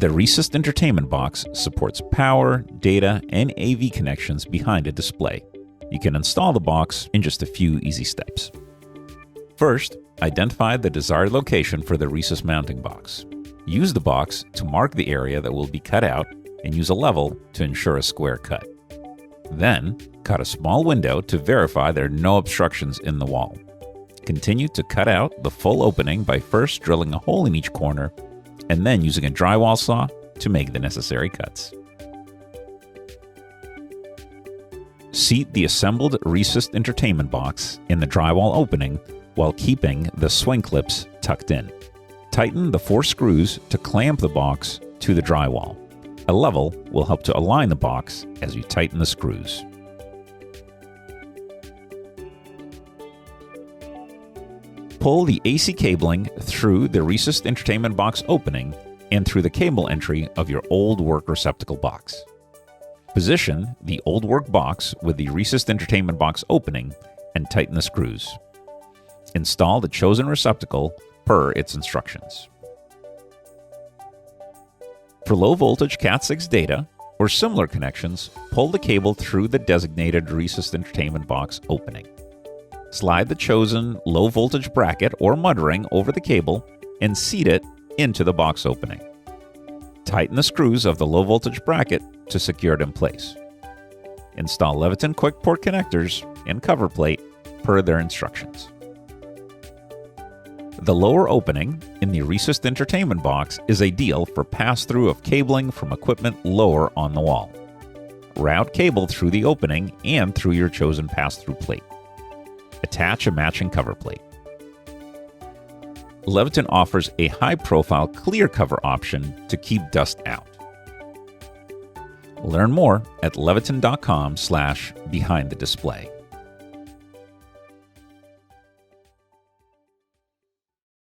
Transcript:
The Resist Entertainment Box supports power, data, and AV connections behind a display. You can install the box in just a few easy steps. First, identify the desired location for the Resist mounting box. Use the box to mark the area that will be cut out and use a level to ensure a square cut. Then, cut a small window to verify there are no obstructions in the wall. Continue to cut out the full opening by first drilling a hole in each corner and then using a drywall saw to make the necessary cuts. Seat the assembled Resist Entertainment Box in the drywall opening while keeping the swing clips tucked in. Tighten the 4 screws to clamp the box to the drywall. A level will help to align the box as you tighten the screws. Pull the AC cabling through the Resist Entertainment Box opening and through the cable entry of your old work receptacle box. Position the old work box with the Resist Entertainment Box opening and tighten the screws. Install the chosen receptacle per its instructions. For low voltage Cat6 data or similar connections, pull the cable through the designated Resist Entertainment Box opening. Slide the chosen low voltage bracket or mud ring over the cable and seat it into the box opening. Tighten the screws of the low voltage bracket to secure it in place. Install Leviton quick port connectors and cover plate per their instructions. The lower opening in the Resist Entertainment Box is ideal for pass-through of cabling from equipment lower on the wall. Route cable through the opening and through your chosen pass-through plate. Attach a matching cover plate. Leviton offers a high-profile clear cover option to keep dust out. Learn more at leviton.com/behind the display.